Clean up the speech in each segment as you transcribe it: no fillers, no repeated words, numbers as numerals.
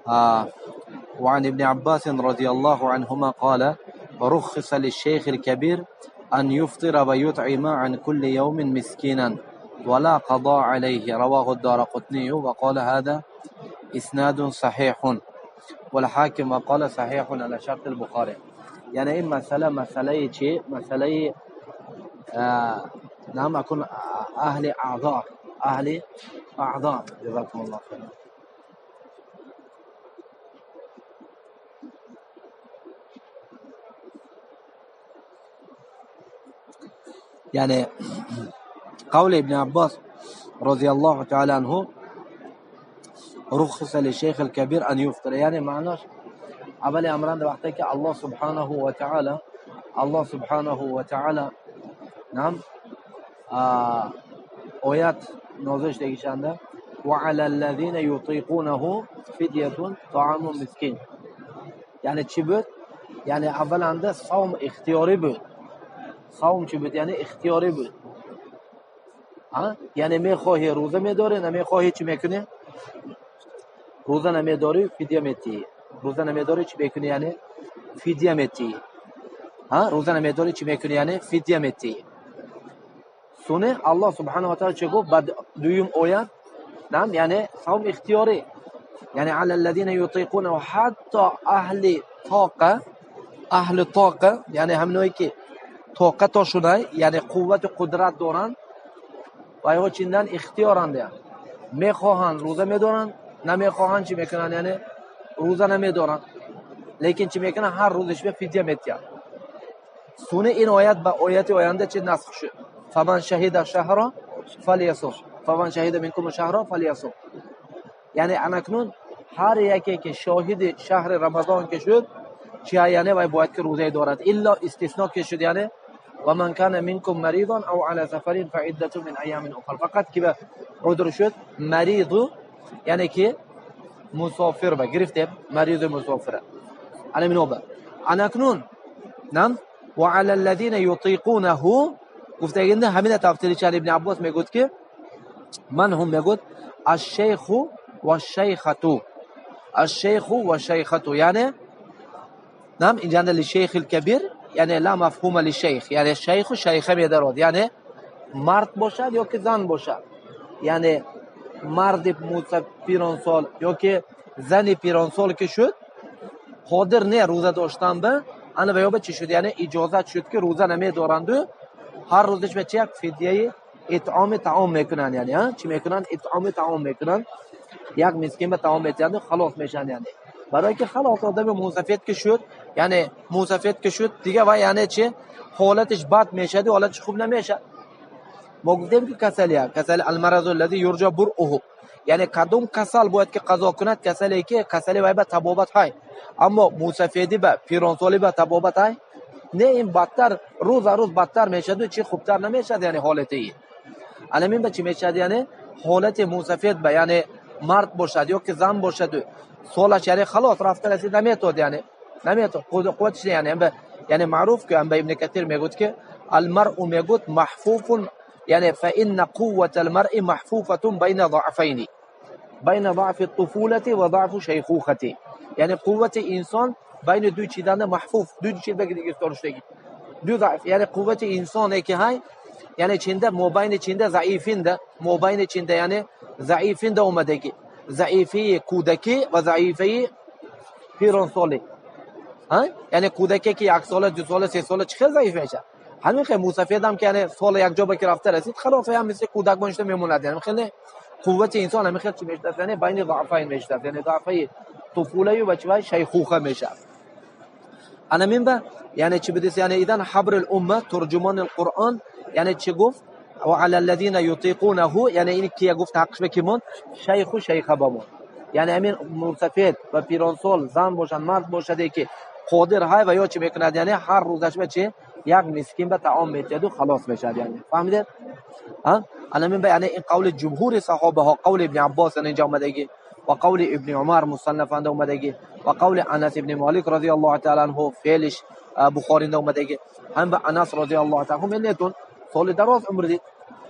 وعن ابن عباس رضي الله عنهما قال رخص للشيخ الكبير أن يفطر ويطعم عن كل يوم مسكينا ولا قضاء عليه. رواه الدارقطني وقال هذا إسناد صحيح، والحاكم وقال صحيح على شرط البخاري. يعني این مسئله چی؟ مسئله نعم اكون اهل اعذار. جزاكم الله خير. يعني قول ابن عباس رضي الله تعالى عنه رخص للشيخ الكبير ان يفطر، يعني معناش اول امران وقتی که الله سبحانه و تعالی نعم آیت نازش دیگشنده وعلى الذين يطيقونه فدية طعام مسكين. یعنی چی بود؟ یعنی اولنده صوم اختیاری بود. صوم چی بود؟ یعنی اختیاری بود. یعنی میخواهی روزه میداری، نمیخواهی چی میکنی؟ روزه نمیداری فدیه میتی. روزه نمیداری چی میکنی؟ یعنی فدیه میتی. روزه نمیداری چی میکنی؟ یعنی فدیه میتی. سونه الله سبحانه و تعالی چه گفت بعد دویم آیت؟ نعم یعنی صوم اختیاری، یعنی علی الذین یطیقونه و حتی اهل طاقه یعنی همونایی که طاقتشون یعنی قوت و قدرت دارن و یا چندان اختیارند، میخواهن روزه میدارن، نمیخواهن چی میکنن؟ یعنی روزه نمیدارن، لیکن چی میکنن؟ هر روزش به فدیه میتیان. سونه این آیت با آیت آینده چه نسخ شد؟ فمن شهید شهر فلیصم فمن شهید منکم شهر فلیصم. یعنی اکنون هر یکی که شاهد شهر رمضان که شد چه یعنی باید که روزه دارد، الا استثناء که شد یعنی و من کان منکم مریضا او علی سفر فعدة من ایام اخر. فقط که عذر شد مریض یعنی که مسافر به گرفته مریض مسافر علی منوبه. اکنون نعم وعلى الذين يطيقونه گفته اینده همین تفسیر چه ابن عباس میگوید که من هم میگوید الشیخ و الشیخه. الشیخ و الشیخه یعنی نعم اینجا للشیخ الكبیر یعنی لا مفهوم للشیخ، یعنی شیخ و شیخه میدارد، یعنی مرد باشد یا که زن باشد. یعنی مرد پیران سال یا که زن پیران سال که شد قادر نه روزه داشتن به انا به چی شد؟ یعنی اجازت شد که روزه نمیدارند و هر روزش به چه یک فدیه اطعام طعام میکنن. یعنی چی میکنن؟ اطعام طعام میکنن، یک مسکین به طعام میتند خلاص میشن. یعنی برای که خلاص آدم موسفید که شد، یعنی موسفید که شد دیگه و یعنی چه حالتش بد میشه و حالتش خوب نمیشه. ما گفتیم که کسل المرض الذي يرجى برؤه، یعنی کدوم کسل باید که قضا کند؟ کسلی که کسلی وای به تبابت های، اما موسفیدی به پیرانسالی به تبابت های نه، این بدتر روز بدتر میشد و چی خوبتر نمیشد. یعنی حالتی علمین به چی میشد؟ یعنی حالت موسفید به یعنی مرد باشد یا که زن باشد سالش یعنی خلاص رفته رسید نمیتود، یعنی نمیتود قوتش. یعنی معروف که ام به ابن کثیر میگوید که المرء میگوید محفوف، یعنی فإن قوة المرء محفوفة بين ضعفين، بين ضعف الطفولة و ضعف شیخوخة. یعنی قوت انسان بین دو چیزان محفوف، دو چیز بگید داشتگی دو ضعف. یعنی قوت انسان که های یعنی چنده مابین چنده ضعیفین ده، مابین چنده یعنی ضعیفین ده اومدگی، ضعیفی کودکی و ضعیفی پیرانسالی. یعنی کودکی که یک سال دو سال سه سال چه ضعیف میشه. همین خیلی موسفید هم که یعنی سال یک جا که رفته رسید خلاص هم مثل کودک بنشته میموند. یعنی خیلی قوت انسان هم خیلی چی میشه؟ یعنی بین ضعفین میشه، یعنی ضعفی طفوله و بچه شیخوخه میشه. انا من به یعنی چی بدیس؟ یعنی ایدن حبر الامه ترجمان القرآن، یعنی چی گفت؟ و علی الذین یطیقونه، یعنی این که گفت حقش بکیمون شیخ و شیخه بمون. یعنی همین مرتفع و پیرانسال زن باشن مرد باشده که قادر های و یا چی میکند؟ یعنی هر روزش به چی یک مسکین به طعام میتید و خلاص میشد. یعنی فهمیدید؟ انا من به یعنی این قول جمهور صحابه ها، قول ابن عباس اینجا اومدگی و قول ابن عمر مصنف انده اومدگی و قول انس ابن مالک رضی الله تعالی عنه فعلش بخاری انده اومدگی. هم به انس رضی الله تعالی عنه ملتون سال دراز عمر دید،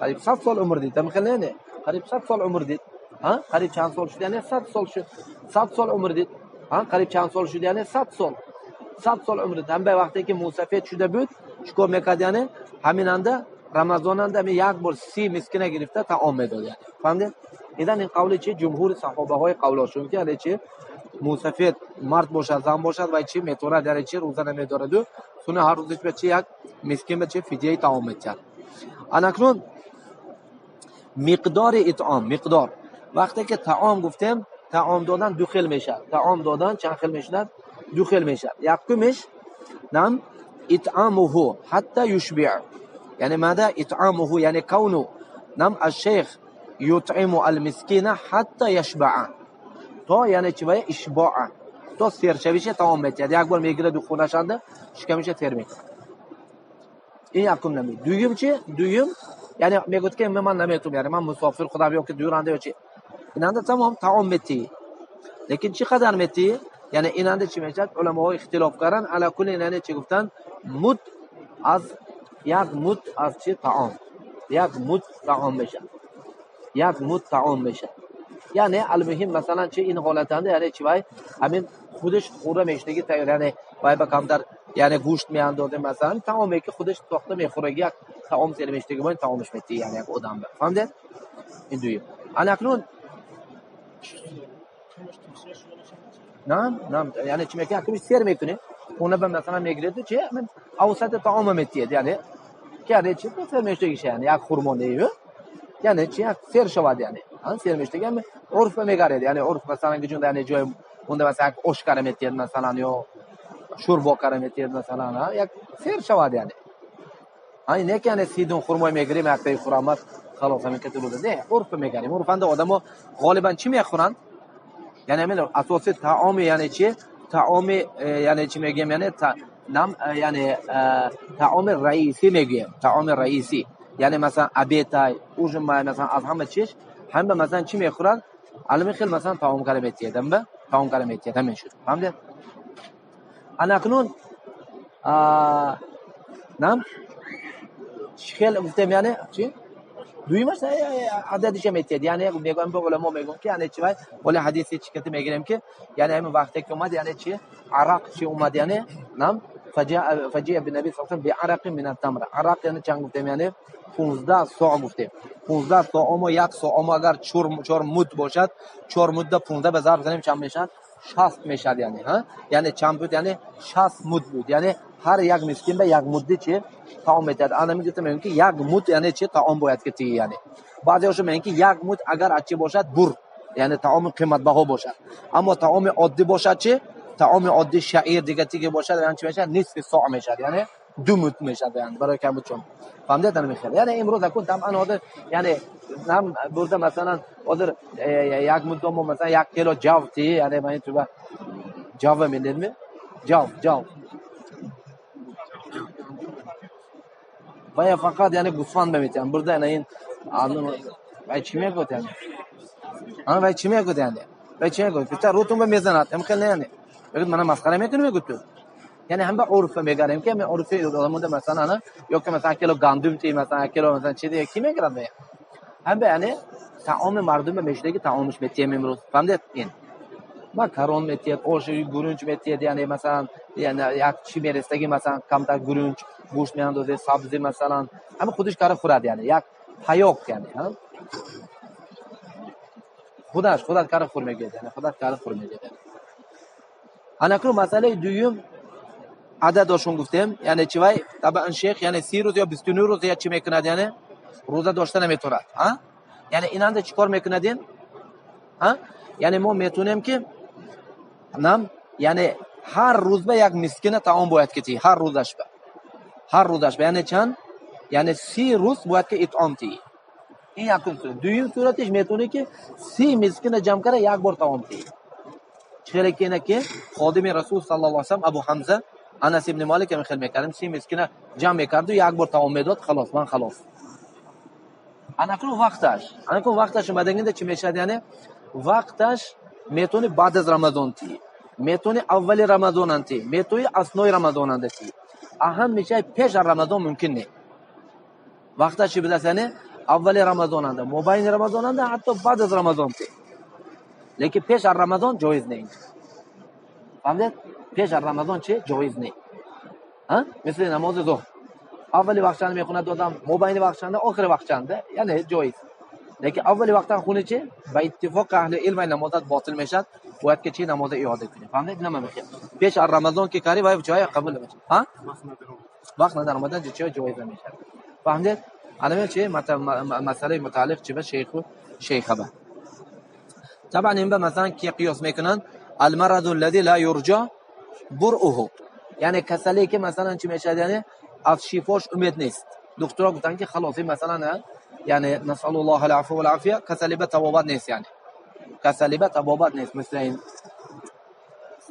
قریب 100 سال عمر دید، تمخیل نه قریب 100 سال عمر دید. ها قریب چند سال شد یعنی 100 سال شد. 100 سال عمر دید. ها قریب چند سال شد یعنی 100 سال. 100 سال عمر دید. هم به وقتی که موسفید شده بود چیکار میکرد یعنی همین انده رمضان انده یک بار 30 مسکینه گرفته طعام میداد یعنی. فهمیدید؟ ایدن این قول چی جمهور صحابه های قولاشون که یعنی چی موسفید مرد باشد زن باشد و چی میتونه در چی روزه نمیدارد و سونه هر روزش به چی یک مسکین به چی فدیه طعام میداد. اناکنون مقدار اطعام مقدار وقتی که طعام گفتیم طعام دادن دو خیل میشه. طعام دادن چند خیل میشه؟ دو خیل میشه. یکمش نام اطعامه حتی یشبع یعنی ماذا اطعامه یعنی کونو نام الشیخ یطعم المسکین حتی یشبع تا یعنی چی باید اشباع تا سیر شویشه طعام میده. یک بار میگیره دو خونه شنده شکمش تیر میکنه. این یکم نمی. دویم چی؟ دویم یعنی میگوید که من نمیتونم یعنی من مسافر خدا بیام که دورنده و چی ایننده تمام طعام میتی لیکن چی قدر میتی یعنی ایننده چی میشه علما اختلاف کردن علی کل ایننده چی گفتن مد از یک مد از چی طعام یک مد طعام میشه یک مد طعام میشه یعنی المهم مثلا چی این حالت انده یعنی چی باید همین خودش خوره میشنگی تیار یعنی باید با کمتر یعنی گوشت میاندازه مثلا طعامی که خودش ساخته میخوره یک طعام زیر میشنگی باید طعامش میتی یعنی یک آدم فهمیدید این دویم اکنون نه یعنی چی میگه کمی سیر میکنه اون به مثلا میگیره تو چی من اوسط طعام میتیه یعنی که یعنی چی سیر میشنگی یعنی یک خرما نیه یعنی چی سیر شود یعنی سیر میشنگی عرف میگره یعنی عرف مثلا که یعنی جای اون مثلا اشکار میتیه مثلا یا شوربا کاره میتید مثلا یک سیر شود یعنی این نه که یعنی سیدون خرما میگیریم یک تا خرامت خلاص همین که تو نه عرف میگیریم عرفند آدمو غالبا چی میخورن یعنی همین اساس طعام یعنی چی طعام یعنی چی میگیم یعنی نام یعنی طعام رئیسی میگیم طعام رئیسی یعنی مثلا ابیتای اوجم مثلا از همه چیز همه مثلا چی میخورن علمی خیلی مثلا طعام کاره میتید هم طعام کاره میتید همین شد فهمیدید اکنون نام خیلی گفتم یعنی چی دویمش عددش میتید یعنی میگم به علما میگم که یعنی چی ولی حدیثی چی که میگیم که یعنی همین وقتی که اومد یعنی چی عرق چی اومد یعنی نام فجاء بالنبي صلی الله علیه و بعرق من التمر عرق یعنی چند گفتم یعنی 15 ساعت گفتم 15 ساعت اما یک ساعت اگر 4 مد باشد 4 مد 15 به ضرب بزنیم چند میشن 60 میشد یعنی ها یعنی چند بود یعنی 60 مد بود یعنی هر یک مسکین به یک مد چه طعام میداد. انا میگم میگم که یک مد یعنی چه طعام باید که تی یعنی بعضیش میگن که یک مد اگر اچه باشد بر یعنی طعام قیمت بها باشد اما طعام عادی باشد چه طعام عادی شعیر دیگه که باشد یعنی چه میشه نصف ساعت میشه یعنی 2 مد میشه یعنی برای کم چون فهمیدید نمیخواد یعنی امروز اكون طبعا هذا یعنی نام برده مثلا اگر یک مد مثلا 1 کیلو جاو تی یعنی من تو جاو میدیم جاو و فقط یعنی گوسفند میتونن برده یعنی این آنون وای چی میگوید یعنی وای چی میگوید یعنی وای چی میگوید بیشتر روتون به میزنات هم خیلی یعنی بگید من مسخره میکنم میگوید تو یعنی هم به عرف میگاریم که من عرفی آدمون مثلا نه یا که مثلا کیلو گندم تی مثلا کیلو مثلا چیزی کی میگرد هم به یعنی طعام مردم میشه که طعامش میتیم امروز فهمیدید این ماکارون میتید قوشی گورنج میتید یعنی مثلا یعنی یک چی میرسه که مثلا کمتر گورنج گوشت میاندازه سبزی مثلا همه خودش کار خورد یعنی یک حیاق یعنی ها خودش کار خور میگه یعنی خودش کار خور میگه انا کنم مسئله دویم عددشون گفتم یعنی چی وای طبعا شیخ یعنی 30 روز یا 29 روز یا چی میکند یعنی روزه داشته نمیتونه ها یعنی ایننده چیکار میکندین ها یعنی ما میتونیم که نام یعنی هر روز به یک مسکین طعام باید کتی هر روزش به یعنی چند یعنی 30 روز باید که اطعام تی این یکم صورت دویم صورتش میتونه که 30 مسکین جمع کنه یک بار طعام تی چرا که اینه که خادم رسول صلی الله علیه و سلم ابو حمزه انس ابن مالک هم خیلی میکردم 30 مسکین جمع میکرد و یک بار طعام میداد خلاص من خلاص انا کنم وقتش مدنگنده چی میشه یعنی وقتش میتونه بعد از رمضان تی میتونه اول رمضان انتی میتونه اثنای رمضان انتی اهم میشه پیش رمضان ممکن نه وقتش بده یعنی اول رمضان انده مابین رمضان انده حتی بعد از رمضان ته لیکن پیش از رمضان جایز نیست فهمید پیش از رمضان چه جایز نیست ها مثل نماز ظهر اولی وقتش میخونه دادم مابین وقتش انده آخر وقتش انده یعنی جایز لیکن اولی وقتا خونه چه به اتفاق اهل علم نمازت باطل میشد باید که چی نماز اعاده کنی فهمید نه میخوام پیش از رمضان که کاری باید جای قبول بشه ها وقت نداره رمضان چه جایز نمیشه فهمید علامه چه مسئله متعلق چه به شیخ به طبعا این به مثلا کی قیاس میکنن المرض الذي لا يرجى برؤه یعنی کسلی که مثلا چی میشه یعنی از شفاش امید نیست دکترها گفتن که خلاص مثلا یعنی نسال الله العفو والعافیه کسلی به توبت نیست یعنی کسلی به توبت نیست مثل این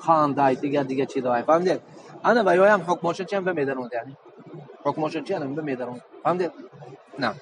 خان دای دیگه چی دای فهمیدید انا و هم حکمش چی هم به میدارم یعنی حکمش چی هم به میدارم فهمیدید نه